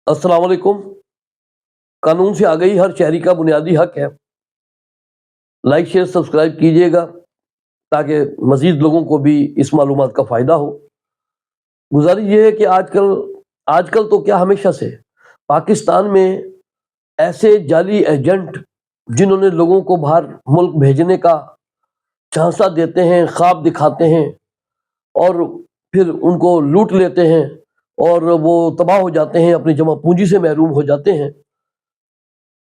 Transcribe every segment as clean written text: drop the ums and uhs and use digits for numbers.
السلام علیکم۔ قانون سے آگئی ہر شہری کا بنیادی حق ہے۔ لائک شیئر سبسکرائب کیجیے گا تاکہ مزید لوگوں کو بھی اس معلومات کا فائدہ ہو۔ گزارش یہ ہے کہ آج کل تو کیا ہمیشہ سے پاکستان میں ایسے جعلی ایجنٹ جنہوں نے لوگوں کو باہر ملک بھیجنے کا جھانسا دیتے ہیں، خواب دکھاتے ہیں اور پھر ان کو لوٹ لیتے ہیں اور وہ تباہ ہو جاتے ہیں، اپنی جمع پونجی سے محروم ہو جاتے ہیں۔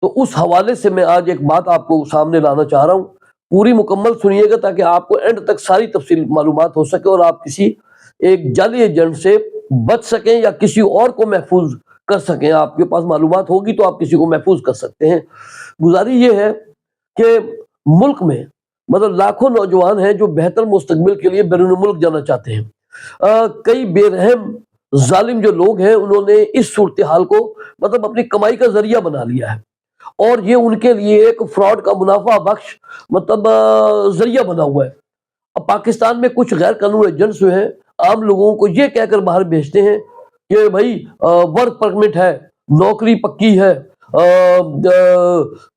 تو اس حوالے سے میں آج ایک بات آپ کو سامنے لانا چاہ رہا ہوں، پوری مکمل سنیے گا تاکہ آپ کو اینڈ تک ساری تفصیل معلومات ہو سکے اور آپ کسی ایک جعلی ایجنٹ سے بچ سکیں یا کسی اور کو محفوظ کر سکیں۔ آپ کے پاس معلومات ہوگی تو آپ کسی کو محفوظ کر سکتے ہیں۔ گزارش یہ ہے کہ ملک میں مطلب لاکھوں نوجوان ہیں جو بہتر مستقبل کے لیے بیرون ملک جانا چاہتے ہیں۔ کئی بے رحم ظالم جو لوگ ہیں انہوں نے اس صورتحال کو مطلب اپنی کمائی کا ذریعہ بنا لیا ہے اور یہ ان کے لیے ایک فراڈ کا منافع بخش مطلب ذریعہ بنا ہوا ہے۔ اب پاکستان میں کچھ غیر قانونی ایجنٹس جو ہیں عام لوگوں کو یہ کہہ کر باہر بھیجتے ہیں کہ بھائی ورک پرمٹ ہے، نوکری پکی ہے،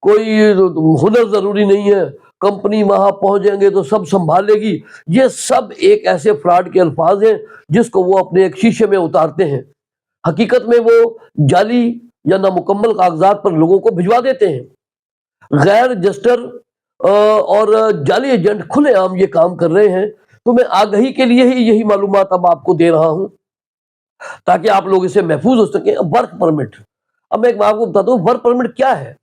کوئی ہنر ضروری نہیں ہے، کمپنی وہاں پہنچ جائیں گے تو سب سنبھالے گی۔ یہ سب ایک ایسے فراڈ کے الفاظ ہیں جس کو وہ اپنے ایک شیشے میں اتارتے ہیں۔ حقیقت میں وہ جعلی یا نامکمل کاغذات پر لوگوں کو بھجوا دیتے ہیں۔ غیر رجسٹر اور جعلی ایجنٹ کھلے عام یہ کام کر رہے ہیں۔ تو میں آگہی کے لیے ہی یہی معلومات اب آپ کو دے رہا ہوں تاکہ آپ لوگ اسے محفوظ ہو سکیں۔ ورک پرمٹ، اب میں ایک بات آپ کو بتاتا ہوں ورک پرمٹ کیا ہے۔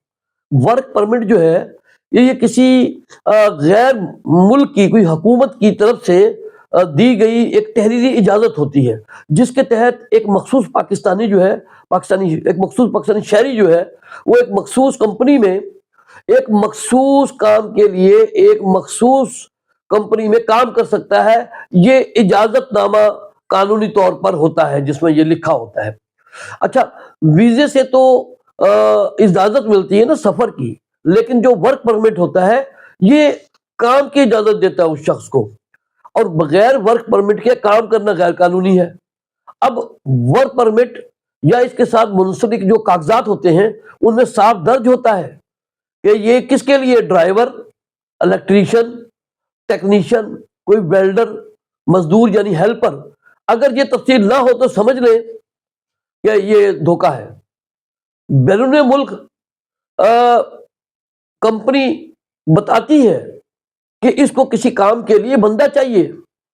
ورک پرمٹ جو ہے یہ کسی غیر ملک کی کوئی حکومت کی طرف سے دی گئی ایک تحریری اجازت ہوتی ہے جس کے تحت ایک مخصوص پاکستانی شہری جو ہے وہ ایک مخصوص کمپنی میں ایک مخصوص کام کے لیے ایک مخصوص کمپنی میں کام کر سکتا ہے۔ یہ اجازت نامہ قانونی طور پر ہوتا ہے جس میں یہ لکھا ہوتا ہے۔ اچھا، ویزے سے تو اجازت ملتی ہے نا سفر کی، لیکن جو ورک پرمٹ ہوتا ہے یہ کام کی اجازت دیتا ہے اس شخص کو، اور بغیر ورک پرمٹ کے کام کرنا غیر قانونی ہے۔ اب ورک پرمٹ یا اس کے ساتھ منسلک جو کاغذات ہوتے ہیں ان میں صاف درج ہوتا ہے کہ یہ کس کے لیے، ڈرائیور، الیکٹریشین، ٹیکنیشین، کوئی ویلڈر، مزدور یعنی ہیلپر۔ اگر یہ تفصیل نہ ہو تو سمجھ لیں کہ یہ دھوکہ ہے۔ بیرون ملک کمپنی بتاتی ہے کہ اس کو کسی کام کے لیے بندہ چاہیے،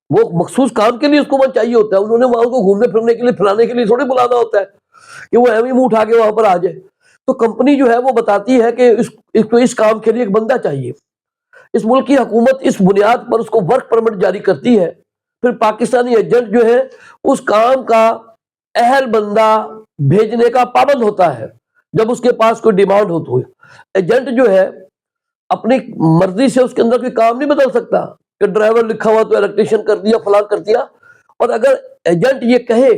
وہ مخصوص کام کے لیے اس کو وہاں چاہیے ہوتا ہے۔ انہوں نے وہاں کو گھومنے پھرنے کے لیے پھرانے کے لیے تھوڑی بلانا ہوتا ہے کہ وہ ایویں منہ اٹھا کے وہاں پر آ جائے۔ تو کمپنی جو ہے وہ بتاتی ہے کہ اس کو اس کام کے لیے ایک بندہ چاہیے۔ اس ملک کی حکومت اس بنیاد پر اس کو ورک پرمٹ جاری کرتی ہے۔ پھر پاکستانی ایجنٹ جو ہے اس کام کا اہل بندہ بھیجنے کا پابند ہوتا ہے جب اس کے پاس کوئی ڈیمانڈ ہو تو۔ ایجنٹ جو ہے اپنی مرضی سے اس کے اندر کوئی کام نہیں بدل سکتا کہ ڈرائیور لکھا ہوا تو الیکٹریشین کر دیا، فلاں کر دیا۔ اور اگر ایجنٹ یہ کہے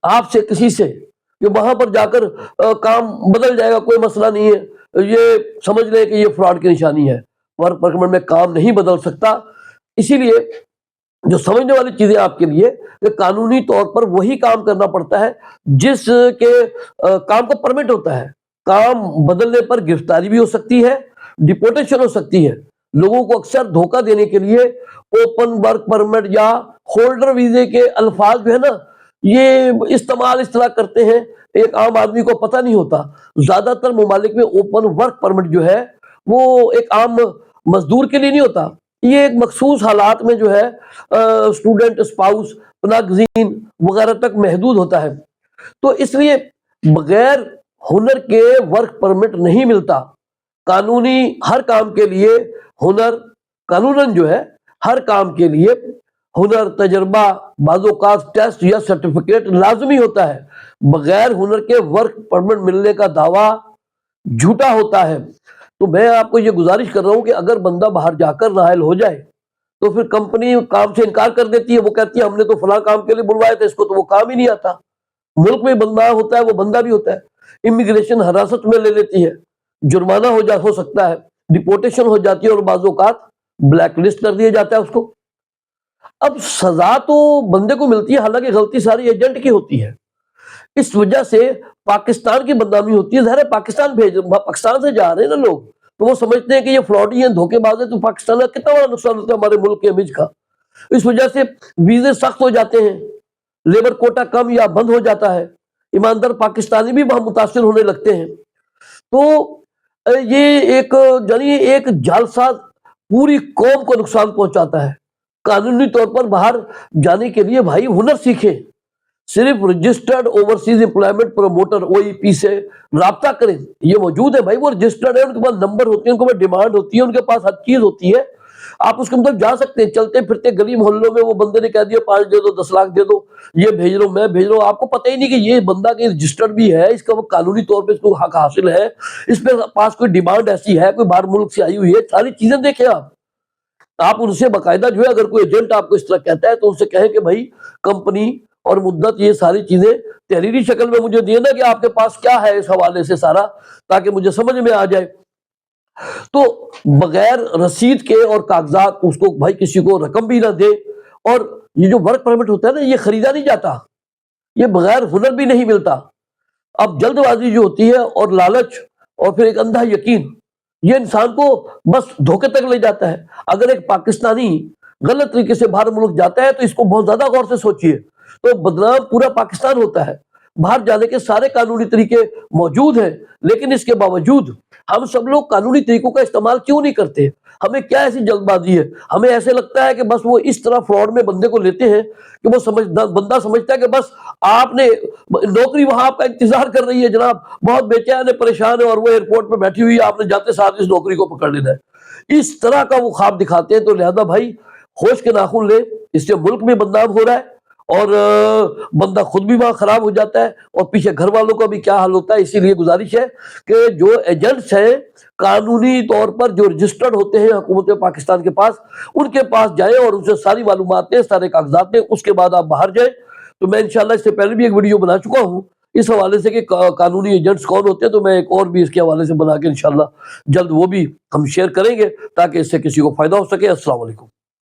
آپ سے کسی سے کہ وہاں پر جا کر کام بدل جائے گا، کوئی مسئلہ نہیں ہے، یہ سمجھ لیں کہ یہ فراڈ کی نشانی ہے۔ ورک پرمٹ میں کام نہیں بدل سکتا۔ اسی لیے جو سمجھنے والی چیزیں آپ کے لیے کہ قانونی طور پر وہی کام کرنا پڑتا ہے جس کے کام کا پرمٹ ہوتا ہے۔ کام بدلنے پر گرفتاری بھی ہو سکتی ہے، ڈیپورٹیشن ہو سکتی ہے۔ لوگوں کو اکثر دھوکہ دینے کے لیے اوپن ورک پرمٹ یا ہولڈر ویزے کے الفاظ جو ہے نا یہ استعمال اس طرح کرتے ہیں، ایک عام آدمی کو پتہ نہیں ہوتا۔ زیادہ تر ممالک میں اوپن ورک پرمٹ جو ہے وہ ایک عام مزدور کے لیے نہیں ہوتا، یہ ایک مخصوص حالات میں جو ہے اسٹوڈنٹ، اسپاؤس، پناہ گزین وغیرہ تک محدود ہوتا ہے۔ تو اس لیے بغیر ہنر کے ورک پرمٹ نہیں ملتا۔ قانونی ہر کام کے لیے ہنر، قانوناً جو ہے ہر کام کے لیے ہنر، تجربہ، بعض اوقات ٹیسٹ یا سرٹیفکیٹ لازمی ہوتا ہے۔ بغیر ہنر کے ورک پرمٹ ملنے کا دعویٰ جھوٹا ہوتا ہے۔ تو میں آپ کو یہ گزارش کر رہا ہوں کہ اگر بندہ باہر جا کر نااہل ہو جائے تو پھر کمپنی کام سے انکار کر دیتی ہے، وہ کہتی ہے ہم نے تو فلاں کام کے لیے بلوایا تھا، اس کو تو وہ کام ہی نہیں آتا۔ ملک میں بندہ ہوتا ہے وہ بندہ بھی ہوتا ہے۔ امیگریشن حراست میں لے لیتی ہے، جرمانہ ہو سکتا ہے، ڈیپورٹیشن ہو جاتی ہے اور بعض اوقات بلیک لسٹ کر دیا جاتا ہے اس کو۔ اب سزا تو بندے کو ملتی ہے، حالانکہ غلطی ساری ایجنٹ کی ہوتی ہے۔ اس وجہ سے پاکستان کی بدنامی ہوتی ہے. ظاہر ہے پاکستان سے جا رہے ہیں نا لوگ, تو وہ سمجھتے ہیں کہ یہ فراڈی ہیں, دھوکے باز ہیں, تو پاکستان کا کتنا بڑا نقصان ہوتا ہے ہمارے ملک کے امیج کا. اس وجہ سے ویزے سخت ہو جاتے ہیں, لیبر کوٹا کم یا بند ہو جاتا ہے, ایماندار پاکستانی بھی وہاں متاثر ہونے لگتے ہیں. تو یہ ایک جالساز پوری قوم کو نقصان پہنچاتا ہے. قانونی طور پر باہر جانے کے لیے بھائی ہنر سیکھیں, صرف registered overseas employment promoter OEP سے رابطہ کریں. یہ موجود ہے بھائی, وہ رجسٹرڈ ہے, ان کے پاس نمبر ہوتے ہیں, ان کے پاس ڈیمانڈ ہوتی ہے, ان کے پاس ہر چیز ہوتی ہے. آپ اس کے مطلب جا سکتے ہیں, چلتے پھرتے گلی محلوں میں وہ بندے نے کہہ دیا 5 دے دو 10 لاکھ دے دو, یہ بھیج رہا ہوں میں بھیج رہا ہوں, آپ کو پتہ ہی نہیں کہ یہ بندہ کہ رجسٹرڈ بھی ہے, اس کا وہ قانونی طور پہ اس کو حق حاصل ہے, اس پہ پاس کوئی ڈیمانڈ ایسی ہے, کوئی باہر ملک سے آئی ہوئی ہے, ساری چیزیں دیکھیں. آپ ان سے باقاعدہ جو ہے, اگر کوئی ایجنٹ آپ کو اس طرح کہتا ہے تو ان سے کہیں کہ بھائی کمپنی اور مدت یہ ساری چیزیں تحریری شکل میں مجھے دیے نا کہ آپ کے پاس کیا ہے اس حوالے سے سارا, تاکہ مجھے سمجھ میں آ جائے. تو بغیر رسید کے اور کاغذات اس کو بھائی کسی کو رقم بھی نہ دے. اور یہ جو ورک پرمٹ ہوتا ہے نا, یہ خریدا نہیں جاتا, یہ بغیر ہنر بھی نہیں ملتا. اب جلد بازی جو ہوتی ہے اور لالچ اور پھر ایک اندھا یقین, یہ انسان کو بس دھوکے تک لے جاتا ہے. اگر ایک پاکستانی غلط طریقے سے باہر ملک جاتا ہے تو اس کو بہت زیادہ غور سے سوچیے, تو بدنام پورا پاکستان ہوتا ہے. باہر جانے کے سارے قانونی طریقے موجود ہیں, لیکن اس کے باوجود ہم سب لوگ قانونی طریقوں کا استعمال کیوں نہیں کرتے؟ ہمیں کیا ایسی جلد بازی ہے؟ ہمیں ایسے لگتا ہے کہ بس وہ اس طرح فراڈ میں بندے کو لیتے ہیں کہ وہ بندہ سمجھتا ہے کہ بس آپ نے نوکری وہاں آپ کا انتظار کر رہی ہے جناب, بہت بے چین ہے, پریشان ہے, اور وہ ایئرپورٹ پہ بیٹھی ہوئی ہے, آپ نے جاتے ساتھ اس نوکری کو پکڑ لینا ہے. اس طرح کا وہ خواب دکھاتے ہیں. تو لہذا بھائی ہوش کے ناخن لے, اس سے ملک میں بدنام ہو رہا ہے اور بندہ خود بھی وہاں خراب ہو جاتا ہے, اور پیچھے گھر والوں کا بھی کیا حال ہوتا ہے. اسی لیے گزارش ہے کہ جو ایجنٹس ہیں قانونی طور پر جو رجسٹرڈ ہوتے ہیں حکومت پاکستان کے پاس, ان کے پاس جائیں اور ان سے ساری معلومات دیں, سارے کاغذات دیں, اس کے بعد آپ باہر جائیں. تو میں انشاءاللہ اس سے پہلے بھی ایک ویڈیو بنا چکا ہوں اس حوالے سے کہ قانونی ایجنٹس کون ہوتے ہیں, تو میں ایک اور بھی اس کے حوالے سے بنا کے انشاءاللہ جلد وہ بھی ہم شیئر کریں گے تاکہ اس سے کسی کو فائدہ ہو سکے. السلام علیکم.